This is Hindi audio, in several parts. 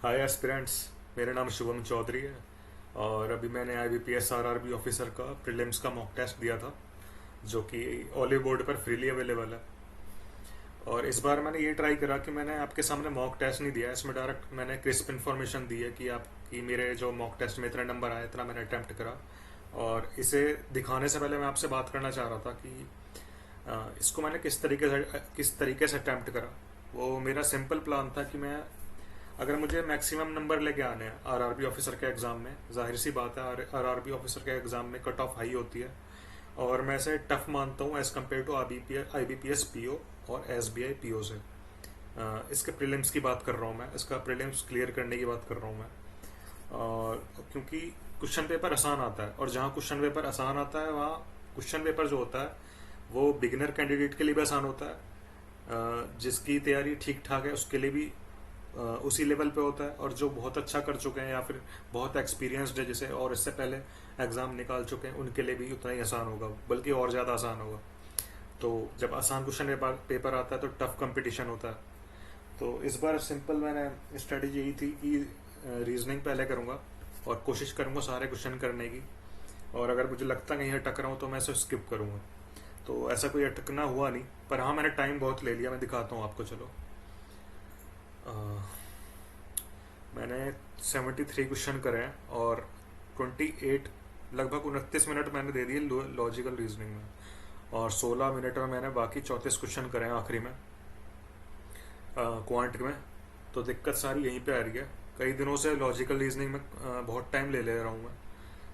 हाय एस्पिरेंट्स। मेरा नाम शुभम चौधरी है और अभी मैंने IBPS RRB ऑफिसर का प्रीलिम्स का मॉक टेस्ट दिया था, जो कि ऑलिव बोर्ड पर फ्रीली अवेलेबल है। और इस बार मैंने ये ट्राई करा कि मैंने आपके सामने मॉक टेस्ट नहीं दिया, इसमें डायरेक्ट मैंने क्रिस्प इन्फॉर्मेशन दी है कि मेरे जो मॉक टेस्ट में इतने नंबर आए, इतना मैंने अटैम्प्ट करा। और इसे दिखाने से पहले मैं आपसे बात करना चाह रहा था कि इसको मैंने किस तरीके से अटैम्प्ट करा। वो मेरा सिंपल प्लान था कि मैं, अगर मुझे मैक्सिमम नंबर लेके आने हैं RRB ऑफिसर के एग्ज़ाम में, जाहिर सी बात है RRB ऑफिसर के एग्ज़ाम में कट ऑफ हाई होती है और मैं इसे टफ मानता हूँ as compared to IBPS PO और SBI PO से। इसके प्रीलिम्स की बात कर रहा हूँ मैं, इसका प्रीलिम्स क्लियर करने की बात कर रहा हूँ मैं। और क्योंकि क्वेश्चन पेपर आसान आता है, और जहाँ क्वेश्चन पेपर आसान आता है वहाँ क्वेश्चन पेपर जो होता है वो बिगिनर कैंडिडेट के लिए भी आसान होता है, जिसकी तैयारी ठीक ठाक है उसके लिए भी उसी लेवल पे होता है, और जो बहुत अच्छा कर चुके हैं या फिर बहुत एक्सपीरियंसड है जैसे, और इससे पहले एग्ज़ाम निकाल चुके हैं, उनके लिए भी उतना ही आसान होगा, बल्कि और ज़्यादा आसान होगा। तो जब आसान क्वेश्चन पेपर आता है तो टफ कंपटीशन होता है। तो इस बार सिंपल मैंने स्ट्रेटेजी यही थी कि रीजनिंग पहले करूँगा और कोशिश करूँगा सारे क्वेश्चन करने की, और अगर मुझे लगता कहीं अटक रहा हूँ तो मैं इसे स्किप करूँगा। तो ऐसा कोई अटकना हुआ नहीं, पर हाँ मैंने टाइम बहुत ले लिया। मैं दिखाता हूँ आपको, चलो। अ, मैंने 73 क्वेश्चन करे हैं और 28, लगभग 29 मिनट मैंने दे दिए लॉजिकल रीजनिंग में, और 16 मिनट में मैंने बाकी 34 क्वेश्चन करे हैं आखिरी में क्वांट में। तो दिक्कत सारी यहीं पे आ रही है। कई दिनों से लॉजिकल रीजनिंग में बहुत टाइम ले ले रहा हूँ मैं,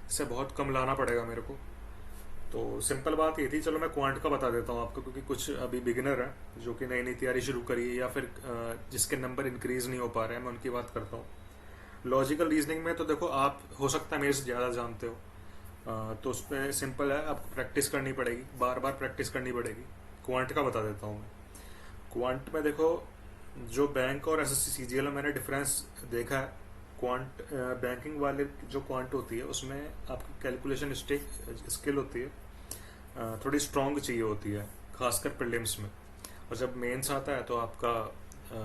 इससे बहुत कम लाना पड़ेगा मेरे को। तो सिंपल बात ये थी, चलो मैं क्वांट का बता देता हूँ आपको, क्योंकि कुछ अभी बिगिनर हैं जो कि नई नई तैयारी शुरू करी है या फिर जिसके नंबर इंक्रीज नहीं हो पा रहे हैं, मैं उनकी बात करता हूँ। लॉजिकल रीजनिंग में तो देखो, आप हो सकता है मेरे से ज़्यादा जानते हो, तो उस पर सिंपल है, आपको प्रैक्टिस करनी पड़ेगी, बार बार प्रैक्टिस करनी पड़ेगी। क्वांट का बता देता हूँ मैं। क्वांट में देखो, जो बैंक और SSC CGL में मैंने डिफरेंस देखा है। क्वांट बैंकिंग वाले जो क्वांट होती है उसमें आपकी कैलकुलेशन स्किल होती है, थोड़ी स्ट्रांग चाहिए होती है, खासकर प्रीलिम्स में। और जब मेंस आता है तो आपका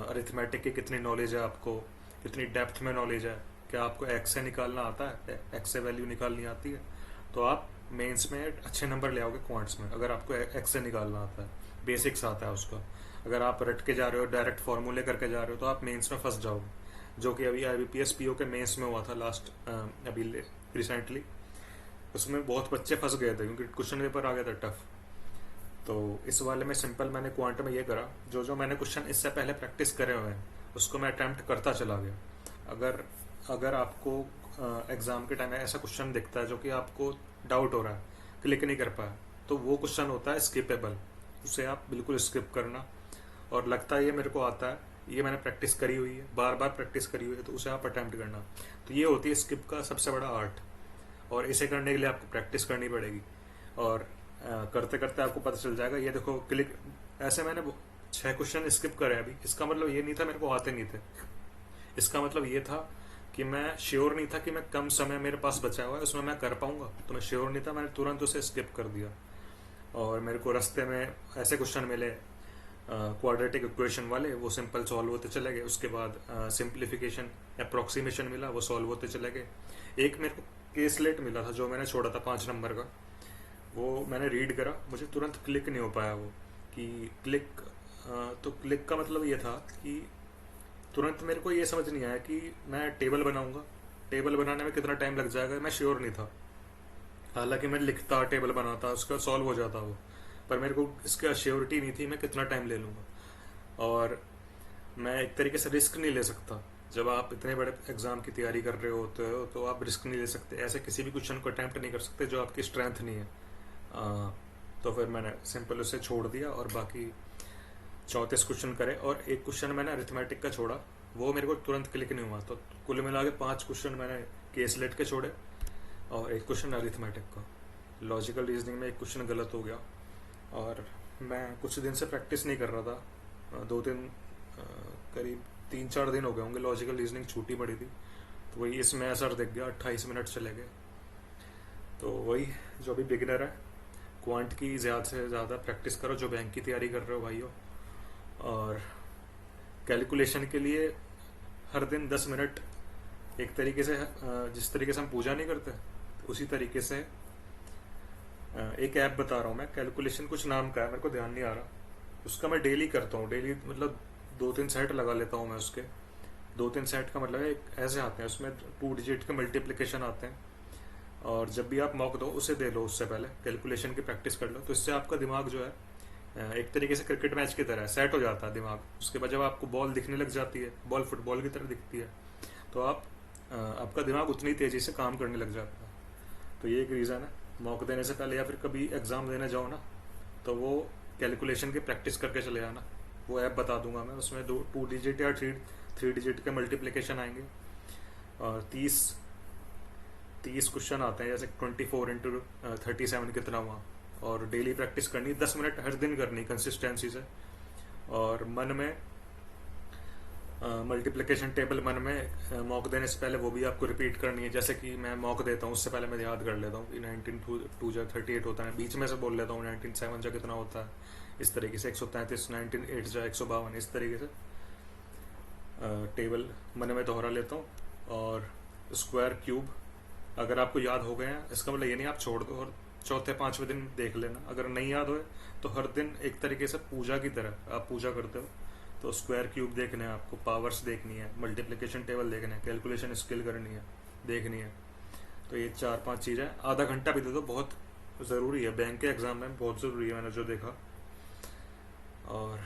अरिथमेटिक की कितनी नॉलेज है आपको, कितनी डेप्थ में नॉलेज है, क्या आपको एक्स से निकालना आता है, एक्स से वैल्यू निकालनी आती है, तो आप मेंस में अच्छे नंबर ले आओगे क्वांट्स में, अगर आपको एक्स से निकालना आता है, बेसिक्स आता है उसका। अगर आप रट के जा रहे हो, डायरेक्ट फार्मूले करके जा रहे हो, तो आप मेंस में फंस जाओगे, जो कि अभी IBPS PO के मेंस में हुआ था लास्ट, अभी रिसेंटली। उसमें बहुत बच्चे फंस गए थे क्योंकि क्वेश्चन पेपर आ गया था टफ। तो इस वाले में सिंपल मैंने क्वांट में ये करा, जो जो मैंने क्वेश्चन इससे पहले प्रैक्टिस करे हुए हैं उसको मैं अटैम्प्ट करता चला गया। अगर अगर आपको एग्जाम के टाइम ऐसा क्वेश्चन दिखता है जो कि आपको डाउट हो रहा है, क्लिक नहीं कर पाया, तो वो क्वेश्चन होता है स्किपेबल, उसे आप बिल्कुल स्किप करना। और लगता है ये मेरे को आता है, ये मैंने प्रैक्टिस करी हुई है, बार बार प्रैक्टिस करी हुई है, तो उसे आप अटैम्प्ट करना। तो ये होती है स्किप का सबसे बड़ा आर्ट, और इसे करने के लिए आपको प्रैक्टिस करनी पड़ेगी। और करते करते आपको पता चल जाएगा। ये देखो, क्लिक, ऐसे मैंने 6 क्वेश्चन स्किप करे अभी। इसका मतलब ये नहीं था मेरे को आते नहीं थे, इसका मतलब ये था कि मैं श्योर नहीं था कि मैं कम समय मेरे पास बचा हुआ है उसमें मैं कर पाऊंगा, तो मैं श्योर नहीं था, मैंने तुरंत उसे स्किप कर दिया। और मेरे को रास्ते में ऐसे क्वेश्चन मिले क्वाड्रेटिक इक्वेशन वाले, वो सिंपल सॉल्व होते चले गए। उसके बाद सिंप्लीफिकेशन अप्रोक्सीमेशन मिला, वो सॉल्व होते चले गए। एक मेरे को केसलेट मिला था जो मैंने छोड़ा था 5 नंबर का, वो मैंने रीड करा, मुझे तुरंत क्लिक नहीं हो पाया वो, कि क्लिक। तो क्लिक का मतलब ये था कि तुरंत मेरे को ये समझ नहीं आया कि मैं टेबल बनाऊंगा, टेबल बनाने में कितना टाइम लग जाएगा, मैं श्योर नहीं था। हालांकि मैं लिखता, टेबल बनाता, उसका सॉल्व हो जाता वो, पर मेरे को इसका श्योरिटी नहीं थी मैं कितना टाइम ले लूँगा। और मैं एक तरीके से रिस्क नहीं ले सकता। जब आप इतने बड़े एग्जाम की तैयारी कर रहे होते हो तो आप रिस्क नहीं ले सकते, ऐसे किसी भी क्वेश्चन को अटैम्प्ट नहीं कर सकते जो आपकी स्ट्रेंथ नहीं है। तो फिर मैंने सिंपल उसे छोड़ दिया और बाकी 34 क्वेश्चन करे, और एक क्वेश्चन मैंने अरिथमेटिक का छोड़ा, वो मेरे को तुरंत क्लिक नहीं हुआ। तो कुल मिला के 5 क्वेश्चन मैंने केसलेट के छोड़े और एक क्वेश्चन अरिथमेटिक का। लॉजिकल रीजनिंग में एक क्वेश्चन गलत हो गया, और मैं कुछ दिन से प्रैक्टिस नहीं कर रहा था, 2 दिन, करीब 3-4 दिन हो गए होंगे लॉजिकल रीजनिंग छूटी पड़ी थी। तो वही इसमें असर दिख गया, 28 मिनट चले गए। तो वही, जो भी बिगिनर है, क्वांट की ज़्यादा से ज़्यादा प्रैक्टिस करो, जो बैंक की तैयारी कर रहे हो भाइयों। और कैलकुलेशन के लिए हर दिन 10 मिनट एक तरीके से जिस तरीके से हम पूजा नहीं करते उसी तरीके से एक ऐप बता रहा हूँ मैं, कैलकुलेशन कुछ नाम का है, मेरे को ध्यान नहीं आ रहा। उसका मैं डेली करता हूँ, डेली मतलब 2-3 सेट लगा लेता हूँ मैं उसके। 2-3 सेट का मतलब है ऐसे आते हैं उसमें 2 डिजिट के मल्टीप्लिकेशन आते हैं। और जब भी आप मॉक दो उसे दे लो, उससे पहले कैलकुलेशन की प्रैक्टिस कर लो, तो इससे आपका दिमाग जो है एक तरीके से क्रिकेट मैच की तरह सेट हो जाता है दिमाग। उसके बाद जब आपको बॉल दिखने लग जाती है, बॉल फुटबॉल की तरह दिखती है, तो आपका दिमाग उतनी तेज़ी से काम करने लग जाता है। तो ये एक रीज़न है, मॉक देने से पहले या फिर कभी एग्ज़ाम देने जाओ ना, तो वो कैलकुलेशन की प्रैक्टिस करके चले जाना। वो ऐप बता दूंगा मैं, उसमें 2 डिजिट या थ्री डिजिट के मल्टीप्लिकेशन आएंगे। और 30 क्वेश्चन आते हैं, जैसे 24 × 37 कितना हुआ। और डेली प्रैक्टिस करनी, 10 मिनट हर दिन करनी कंसिस्टेंसी से। और मन में मल्टीप्लिकेशन टेबल मन में मॉक देने से पहले वो भी आपको रिपीट करनी है। जैसे कि मैं मॉक देता हूँ उससे पहले मैं याद कर लेता हूँ कि 19 2 × 38 होता है, बीच में से बोल लेता हूँ 19 7 कितना होता है, इस तरीके से 133, 19 8 152, इस तरीके से टेबल मन में दोहरा लेता हूँ। और स्क्वायर क्यूब अगर आपको याद हो गए हैं, इसका मतलब ये नहीं आप छोड़ दो और चौथे पांचवें दिन देख लेना। अगर नहीं याद हो तो हर दिन एक तरीके से पूजा की तरह आप पूजा करते हो, तो स्क्वायर क्यूब देखने हैं आपको, पावर्स देखनी है, मल्टीप्लिकेशन टेबल देखना है, कैलकुलेशन स्किल करनी है, देखनी है। तो ये 4-5 चीज़ें आधा घंटा भी दे दो, बहुत ज़रूरी है बैंक के एग्ज़ाम में, बहुत ज़रूरी है, मैंने जो देखा। और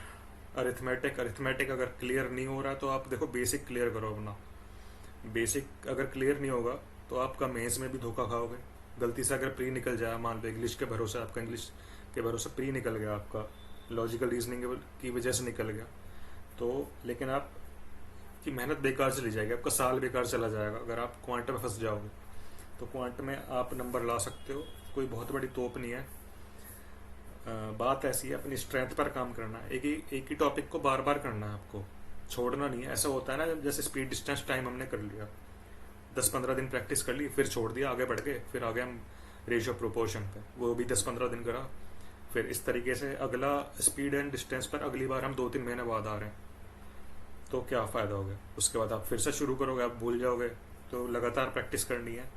अरिथमेटिक अगर क्लियर नहीं हो रहा तो आप देखो बेसिक क्लियर करो अपना। बेसिक अगर क्लियर नहीं होगा तो आपका मेंस में भी धोखा खाओगे। गलती से अगर प्री निकल जाए, मान लो इंग्लिश के भरोसे, आपका इंग्लिश के भरोसे प्री निकल गया, आपका लॉजिकल रीजनिंग की वजह से निकल गया, तो लेकिन आप की मेहनत बेकार चली जाएगी, आपका साल बेकार चला जाएगा अगर आप क्वांट में फंस जाओगे। तो क्वांट में आप नंबर ला सकते हो, कोई बहुत बड़ी तोप नहीं है। बात ऐसी है, अपनी स्ट्रेंथ पर काम करना है, एक ही टॉपिक को बार बार करना है आपको, छोड़ना नहीं है। ऐसा होता है ना, जैसे स्पीड डिस्टेंस टाइम हमने कर लिया, 10-15 दिन प्रैक्टिस कर ली, फिर छोड़ दिया, आगे बढ़ गए, फिर आ गए हम रेशियो प्रोपोर्शन पे, वो भी 10-15 दिन करा। फिर इस तरीके से अगला स्पीड एंड डिस्टेंस पर अगली बार हम 2-3 महीने बाद आ रहे हैं, तो क्या फ़ायदा हो गया। उसके बाद आप फिर से शुरू करोगे, आप भूल जाओगे। तो लगातार प्रैक्टिस करनी है,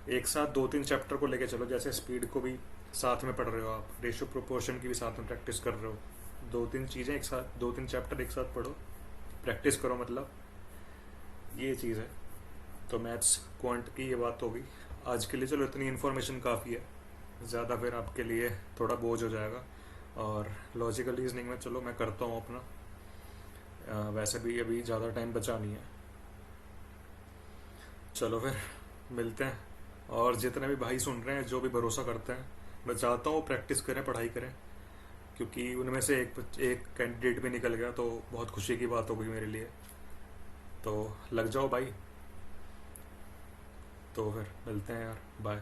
एक साथ 2-3 चैप्टर को लेके चलो। जैसे स्पीड को भी साथ में पढ़ रहे हो आप, रेशियो प्रोपोर्शन की भी साथ में प्रैक्टिस कर रहे हो, 2-3 चीज़ें एक साथ, 2-3 चैप्टर एक साथ पढ़ो, प्रैक्टिस करो, मतलब ये चीज़ है। तो मैथ्स क्वांट की ये बात होगी आज के लिए। चलो इतनी इन्फॉर्मेशन काफ़ी है, ज़्यादा फिर आपके लिए थोड़ा बोझ हो जाएगा। और लॉजिकल रीजनिंग में चलो मैं करता हूँ अपना, वैसे भी अभी ज़्यादा टाइम बचा नहीं है। चलो फिर मिलते हैं। और जितने भी भाई सुन रहे हैं, जो भी भरोसा करते हैं, मैं चाहता हूँ प्रैक्टिस करें, पढ़ाई करें, क्योंकि उनमें से एक कैंडिडेट भी निकल गया, तो बहुत खुशी की बात होगी मेरे लिए। तो लग जाओ भाई। तो फिर मिलते हैं यार, बाय।